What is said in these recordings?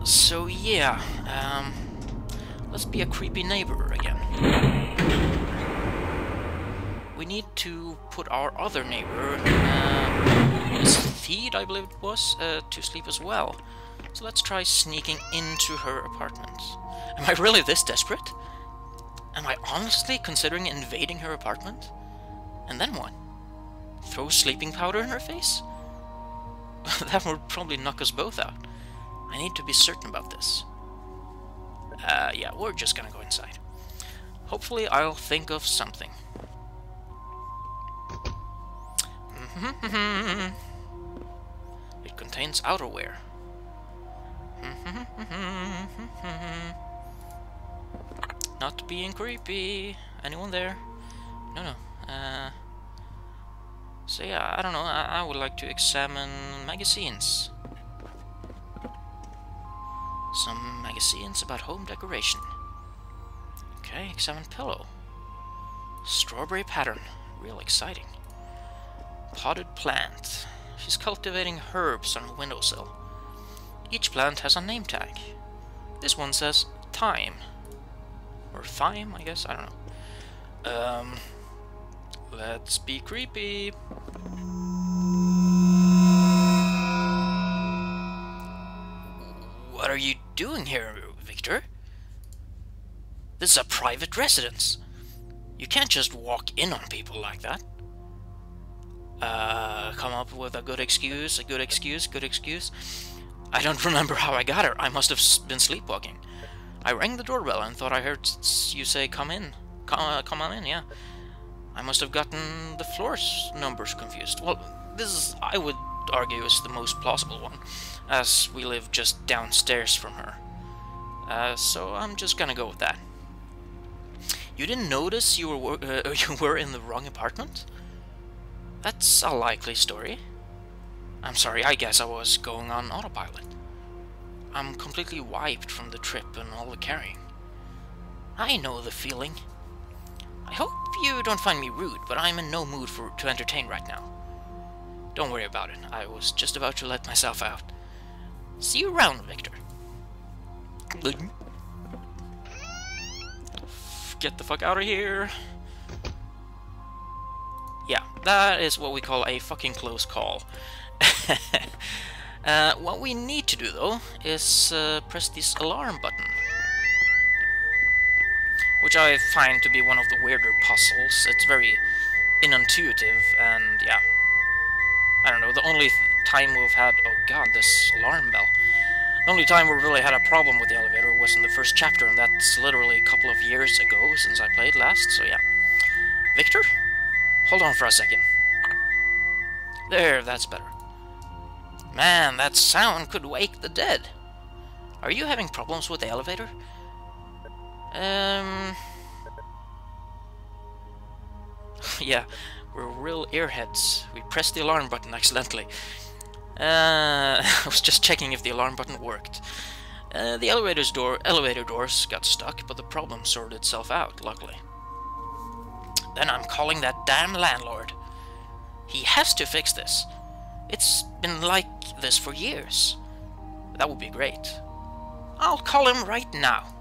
So yeah, let's be a creepy neighbor again. We need to put our other neighbor, Miss Theed, I believe it was, to sleep as well. So let's try sneaking into her apartment. Am I really this desperate? Am I honestly considering invading her apartment? And then what? Throw sleeping powder in her face? That would probably knock us both out. I need to be certain about this. Yeah, we're just gonna go inside. Hopefully I'll think of something. It contains outerwear. Not being creepy. Anyone there? No. So yeah, I don't know. I would like to examine magazines. Some magazines about home decoration. Okay, examine pillow. Strawberry pattern. Real exciting. Potted plant. She's cultivating herbs on a windowsill. Each plant has a name tag. This one says thyme. Or thyme, I guess? I don't know. Let's be creepy. What are you doing here, Victor? This is a private residence. You can't just walk in on people like that. Come up with a good excuse. I don't remember how I got her. I must have been sleepwalking. I rang the doorbell and thought I heard you say, come in. Come on in, yeah. I must have gotten the floor's numbers confused. Well, this is, I would argue, is the most plausible one, as we live just downstairs from her. So I'm just gonna go with that. You didn't notice you were in the wrong apartment? That's a likely story. I'm sorry, I guess I was going on autopilot. I'm completely wiped from the trip and all the carrying. I know the feeling. I hope you don't find me rude, but I'm in no mood to entertain right now. Don't worry about it. I was just about to let myself out. See you around, Victor. Get the fuck out of here. Yeah, that is what we call a fucking close call. What we need to do, though, is press this alarm button. Which I find to be one of the weirder puzzles. It's very unintuitive, and yeah. I don't know, the only time we've had... Oh god, this alarm bell. The only time we really had a problem with the elevator was in the first chapter, and that's literally a couple of years ago since I played last, so yeah. Victor? Hold on for a second. There, that's better. Man, that sound could wake the dead. Are you having problems with the elevator? Yeah, we're real airheads. We pressed the alarm button accidentally. I was just checking if the alarm button worked. The elevator doors got stuck, but the problem sorted itself out, luckily. Then I'm calling that damn landlord. He has to fix this. It's been like this for years. That would be great. I'll call him right now.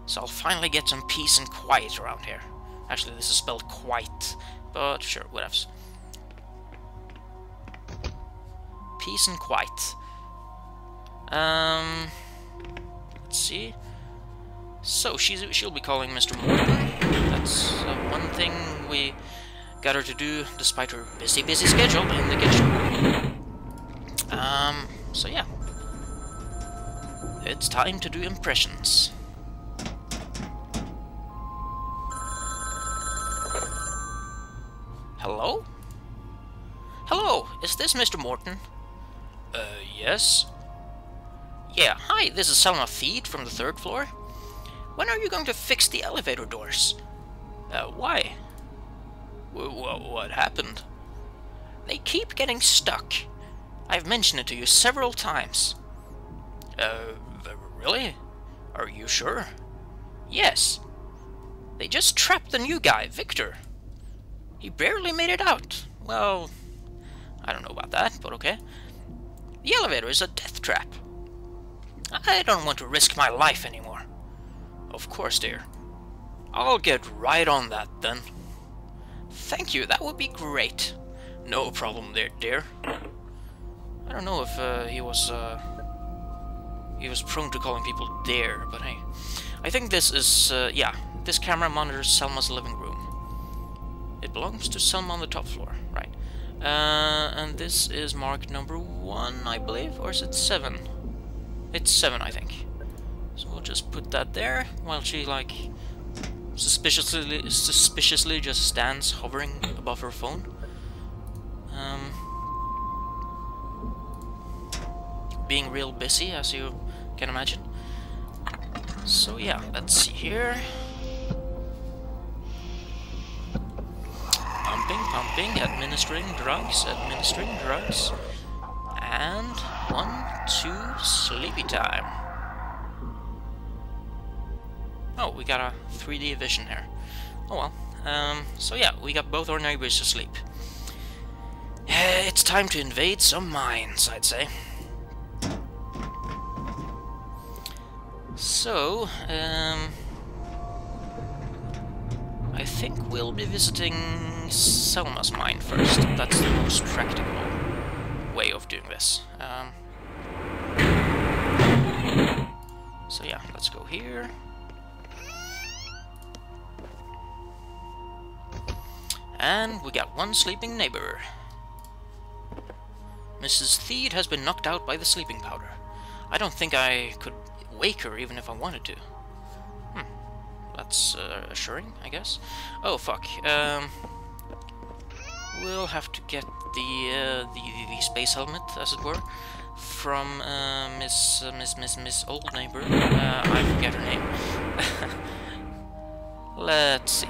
So I'll finally get some peace and quiet around here. Actually, this is spelled quite, but sure, whatevs. Peace and quiet. Let's see. So she'll be calling Mr. Morton. That's one thing we got her to do, despite her busy schedule in the kitchen. So yeah. It's time to do impressions. Hello? Hello, is this Mr. Morton? Yes? Yeah, hi, this is Selma Theed from the 3rd floor. When are you going to fix the elevator doors? Why? What happened? They keep getting stuck. I've mentioned it to you several times. Really? Are you sure? Yes. They just trapped the new guy, Victor. He barely made it out. Well, I don't know about that, but okay. The elevator is a death trap. I don't want to risk my life anymore. Of course, dear. I'll get right on that, then. Thank you, that would be great. No problem there, dear. I don't know if he was prone to calling people dear, but hey. I think this is, yeah, this camera monitors Selma's living room. It belongs to Selma on the top floor, right. And this is marked number 1, I believe, or is it 7? It's 7, I think. So we'll just put that there, while she, like, suspiciously just stands hovering above her phone. Being real busy, as you can imagine. So yeah, let's see here. Pumping, administering drugs. And 1, 2, sleepy time. Oh, we got a 3D vision here. Oh well. So yeah, we got both our neighbors asleep. It's time to invade some minds, I'd say. So, I think we'll be visiting Selma's mine first. That's the most practical way of doing this. So yeah, let's go here. And we got one sleeping neighbor. Mrs. Theed has been knocked out by the sleeping powder. I don't think I could wake her even if I wanted to. That's assuring, I guess. Oh fuck. We'll have to get the space helmet, as it were, from Miss old neighbor. I forget her name. Let's see.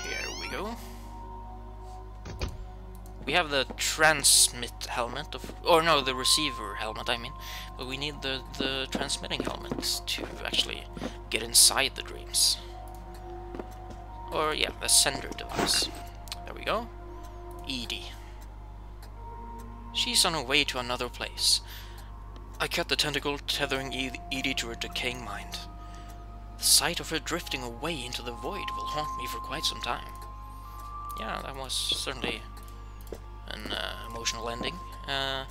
Here we go. We have the transmit helmet, or no, the receiver helmet, I mean. But we need the transmitting helmet to actually get inside the dreams. Or, yeah, the sender device. There we go. Edie. She's on her way to another place. I cut the tentacle tethering Edie to her decaying mind. The sight of her drifting away into the void will haunt me for quite some time. Yeah, that was certainly an emotional ending. I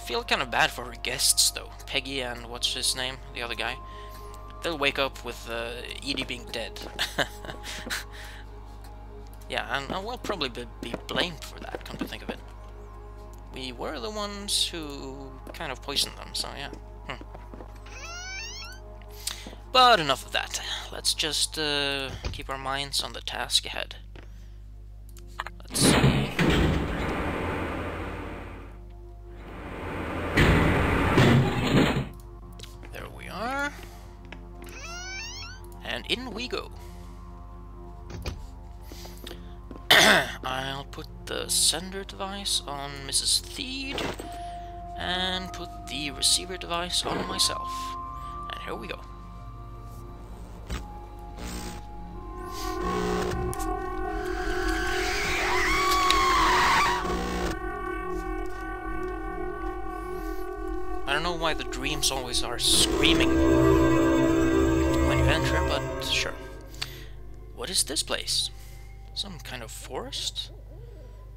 feel kind of bad for her guests, though. Peggy and what's his name? The other guy. They'll wake up with Edie being dead. Yeah, and we'll probably be blamed for that, come to think of it. We were the ones who kind of poisoned them, so yeah. But enough of that. Let's just keep our minds on the task ahead. Let's see. There we are. And in we go. I'll put the sender device on Mrs. Theed and put the receiver device on myself. And here we go. I don't know why the dreams always are screaming when you enter, but sure. What is this place? Some kind of forest?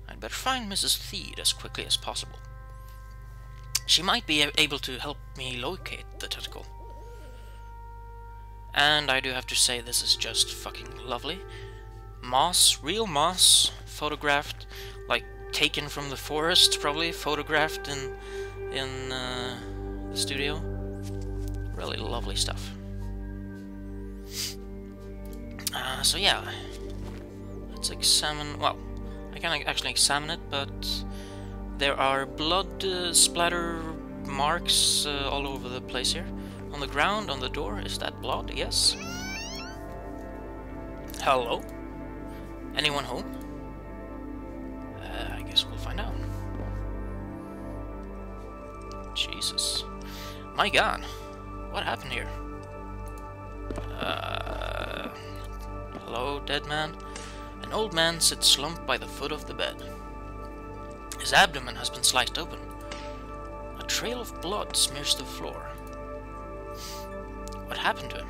I'd better find Mrs. Theed as quickly as possible. She might be able to help me locate the tentacle. And I do have to say, this is just fucking lovely. Moss, real moss, photographed, like taken from the forest, probably photographed in the studio. Really lovely stuff. So yeah, let's examine. Well, I can actually examine it, but there are blood splatter marks all over the place here. On the ground, on the door, is that blood? Yes. Hello? Anyone home? I guess we'll find out. Jesus. My God. What happened here? Hello, dead man? An old man sits slumped by the foot of the bed. His abdomen has been sliced open. A trail of blood smears the floor. What happened to him?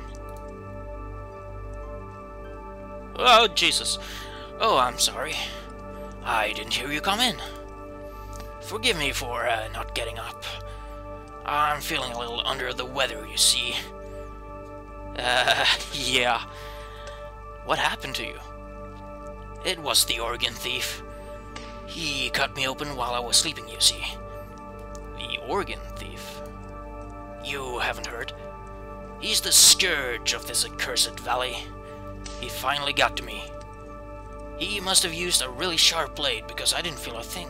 Oh, Jesus. Oh, I'm sorry. I didn't hear you come in. Forgive me for not getting up. I'm feeling a little under the weather, you see. Yeah. What happened to you? It was the organ thief. He cut me open while I was sleeping, you see. The organ thief? You haven't heard? He's the scourge of this accursed valley. He finally got to me. He must have used a really sharp blade because I didn't feel a thing.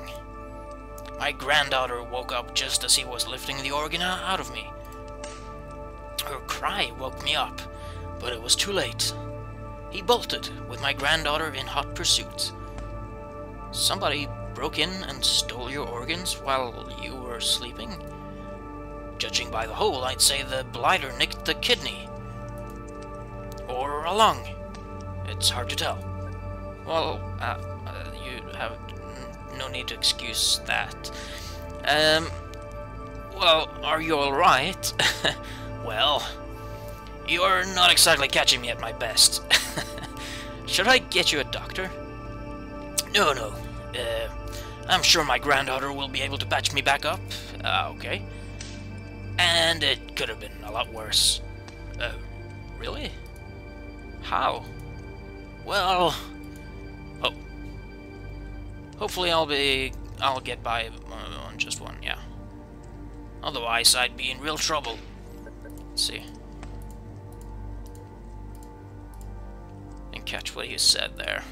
My granddaughter woke up just as he was lifting the organ out of me. Her cry woke me up, but it was too late. He bolted, with my granddaughter in hot pursuit. Somebody broke in and stole your organs while you were sleeping? Judging by the hole, I'd say the blighter nicked the kidney. Or a lung. It's hard to tell. Well, you have no need to excuse that. Well, are you alright? Well, you're not exactly catching me at my best. Should I get you a doctor? No. I'm sure my granddaughter will be able to patch me back up. Okay. And it could have been a lot worse. Really? How? Well... Oh. Hopefully I'll get by on just one, yeah. Otherwise, I'd be in real trouble. Let's see. Didn't catch what he said there.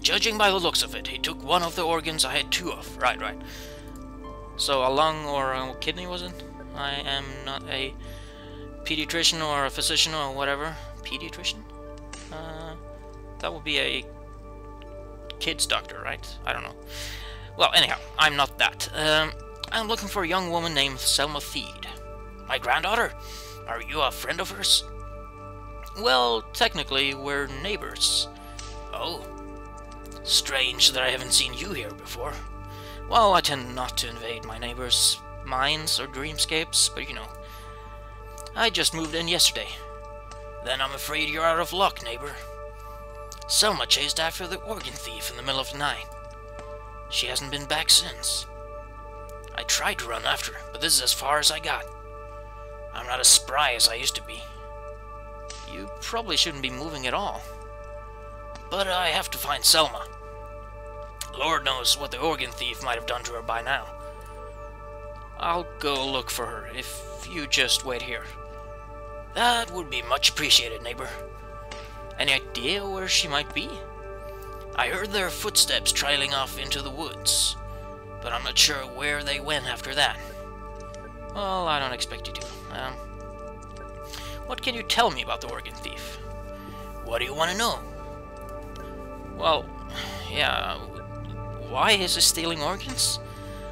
Judging by the looks of it, he took one of the organs I had two of. Right. So a lung or a kidney, was it? I am not a pediatrician or a physician or whatever. Pediatrician? That would be a kid's doctor, right? I don't know. Well, anyhow, I'm not that. I'm looking for a young woman named Selma Theed. My granddaughter? Are you a friend of hers? Well, technically, we're neighbors. Oh. Strange that I haven't seen you here before. Well, I tend not to invade my neighbors' minds or dreamscapes, but you know. I just moved in yesterday. Then I'm afraid you're out of luck, neighbor. Selma chased after the organ thief in the middle of the night. She hasn't been back since. I tried to run after her, but this is as far as I got. I'm not as spry as I used to be. You probably shouldn't be moving at all. But I have to find Selma. Lord knows what the organ thief might have done to her by now. I'll go look for her if you just wait here. That would be much appreciated, neighbor. Any idea where she might be? I heard their footsteps trailing off into the woods, but I'm not sure where they went after that. Well, I don't expect you to. What can you tell me about the organ thief? What do you want to know? Well, yeah, why is he stealing organs?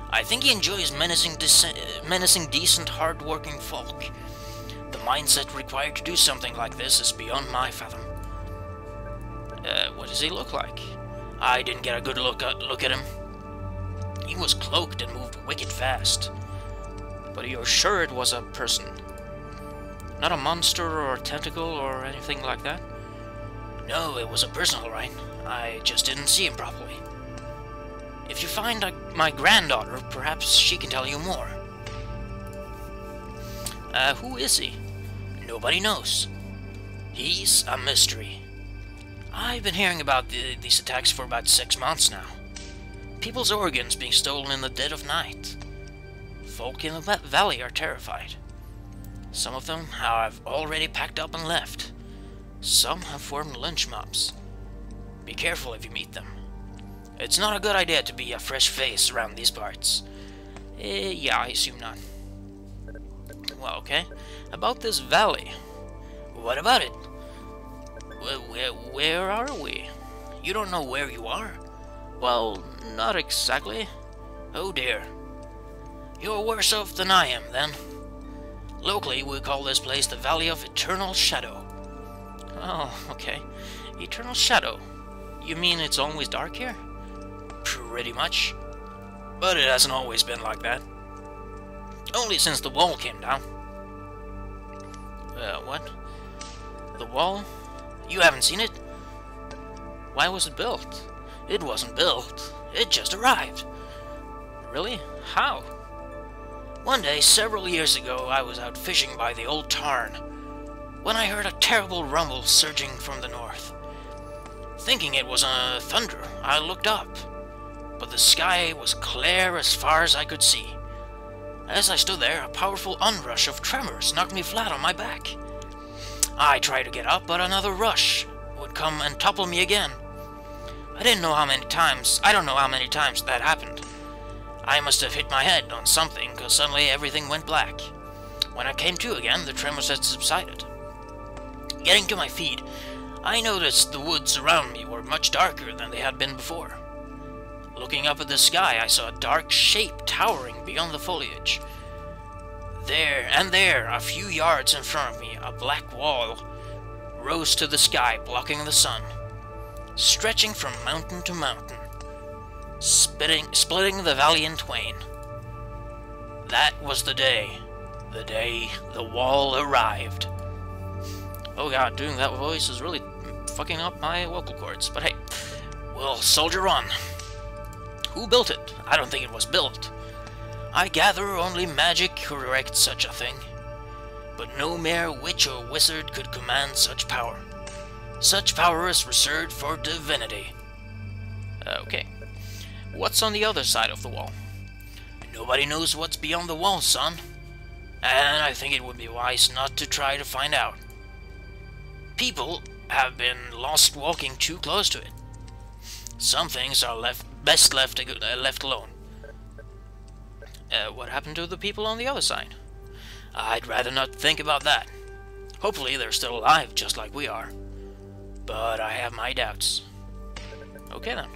I think he enjoys menacing decent, hard-working folk. The mindset required to do something like this is beyond my fathom. What does he look like? I didn't get a good look at him. He was cloaked and moved wicked fast. But you're sure it was a person? Not a monster or a tentacle or anything like that? No, it was a person, all right. I just didn't see him properly. If you find my granddaughter, perhaps she can tell you more. Who is he? Nobody knows. He's a mystery. I've been hearing about these attacks for about 6 months now. People's organs being stolen in the dead of night. Folk in the valley are terrified. Some of them have already packed up and left. Some have formed lynch mobs. Be careful if you meet them. It's not a good idea to be a fresh face around these parts. Yeah, I assume not. Well, okay. About this valley. What about it? Where are we? You don't know where you are? Well, not exactly. Oh dear. You're worse off than I am, then. Locally, we call this place the Valley of Eternal Shadow. Oh, okay. Eternal Shadow. You mean it's always dark here? pretty much. But it hasn't always been like that. Only since the wall came down. What? The wall? You haven't seen it? Why was it built? It wasn't built. It just arrived. Really? How? One day, several years ago, I was out fishing by the old tarn, when I heard a terrible rumble surging from the north. Thinking it was a thunder, I looked up, but the sky was clear as far as I could see. As I stood there, a powerful onrush of tremors knocked me flat on my back. I tried to get up, but another rush would come and topple me again. I don't know how many times that happened. I must have hit my head on something, because suddenly everything went black. When I came to again, the tremors had subsided. Getting to my feet, I noticed the woods around me were much darker than they had been before. Looking up at the sky, I saw a dark shape towering beyond the foliage. There, a few yards in front of me, a black wall rose to the sky, blocking the sun, stretching from mountain to mountain, splitting the valley in twain. That was the day the wall arrived. Oh god, doing that voice is really fucking up my vocal cords, but hey, we'll soldier on. Who built it? I don't think it was built. I gather only magic could erect such a thing. But no mere witch or wizard could command such power. Such power is reserved for divinity. Okay. What's on the other side of the wall? Nobody knows what's beyond the wall, son. And I think it would be wise not to try to find out. People have been lost walking too close to it. Some things are best left alone. What happened to the people on the other side? I'd rather not think about that. Hopefully they're still alive, just like we are. But I have my doubts. Okay then.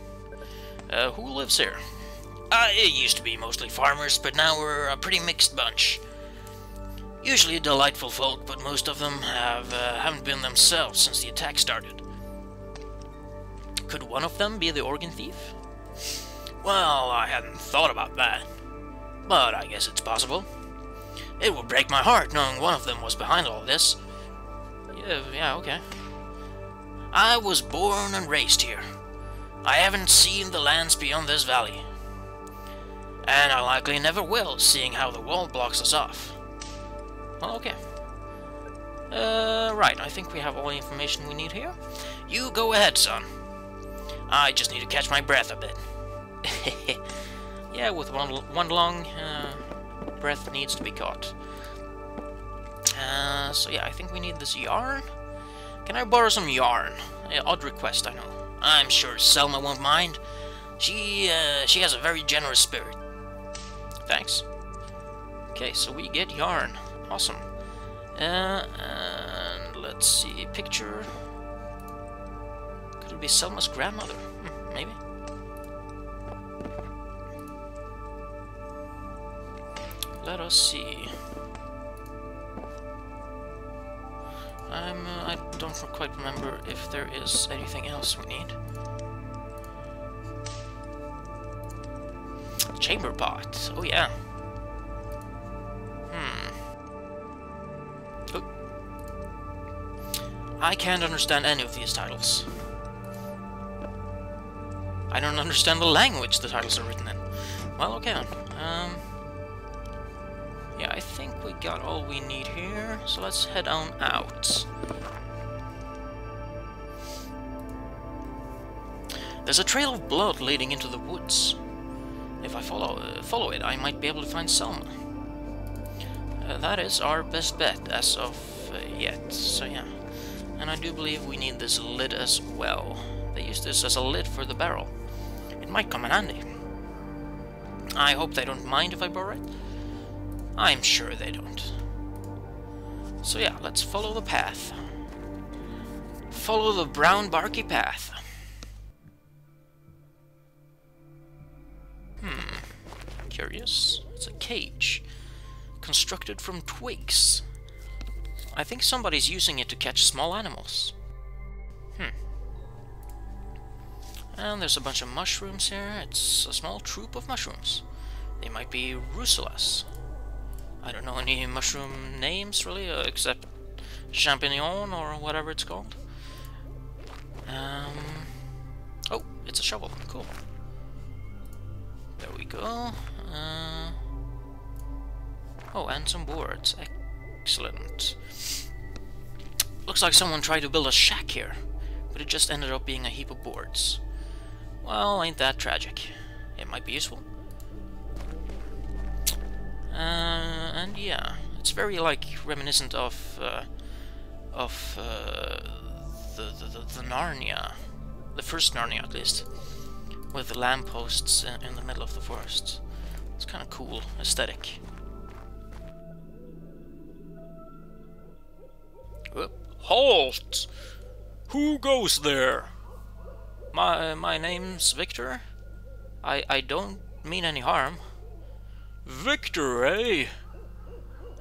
Who lives here? It used to be mostly farmers, but now we're a pretty mixed bunch. Usually delightful folk, but most of them haven't been themselves since the attack started. Could one of them be the organ thief? Well, I hadn't thought about that. But I guess it's possible. It would break my heart knowing one of them was behind all this. Yeah, okay. I was born and raised here. I haven't seen the lands beyond this valley. And I likely never will, seeing how the wall blocks us off. Well, okay. Right, I think we have all the information we need here. You go ahead, son. I just need to catch my breath a bit. Yeah, with one long breath needs to be caught. So yeah, I think we need this yarn. Can I borrow some yarn? Odd request, I know. I'm sure Selma won't mind. She has a very generous spirit. Thanks. Okay, so we get yarn. Awesome. And let's see, picture. Could it be Selma's grandmother? Maybe. Let us see. I don't quite remember if there is anything else we need. Chamber pot. Oh yeah. Oh. I can't understand any of these titles. I don't understand the language the titles are written in. Well, okay then. Yeah, I think we got all we need here, so let's head on out. There's a trail of blood leading into the woods. If I follow it, I might be able to find Selma. That is our best bet as of yet, so yeah. And I do believe we need this lid as well. They use this as a lid for the barrel. It might come in handy. I hope they don't mind if I borrow it. I'm sure they don't. So yeah, let's follow the path. Follow the brown barky path. Curious. It's a cage. Constructed from twigs. I think somebody's using it to catch small animals. And there's a bunch of mushrooms here. It's a small troop of mushrooms. They might be Russellas. I don't know any mushroom names really, except champignon or whatever it's called. Oh, it's a shovel. Cool. There we go. Oh, and some boards. Excellent. Looks like someone tried to build a shack here, but it just ended up being a heap of boards. Well, ain't that tragic. It might be useful. And yeah, it's very like reminiscent of the Narnia, the first Narnia at least, with the lampposts in the middle of the forest. It's kind of cool aesthetic. Halt! Who goes there? My name's Victor. I don't mean any harm. Victor, eh?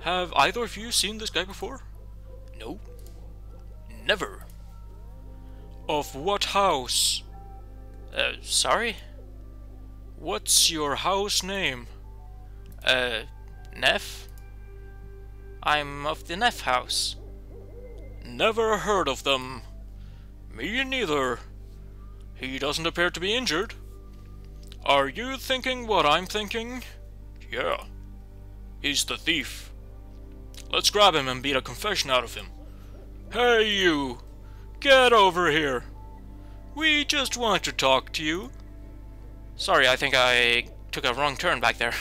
Have either of you seen this guy before? No. Never. Of what house? Sorry? What's your house name? Neff? I'm of the Neff house. Never heard of them. Me neither. He doesn't appear to be injured. Are you thinking what I'm thinking? Yeah. He's the thief. Let's grab him and beat a confession out of him. Hey you! Get over here! We just want to talk to you. Sorry, I think I took a wrong turn back there.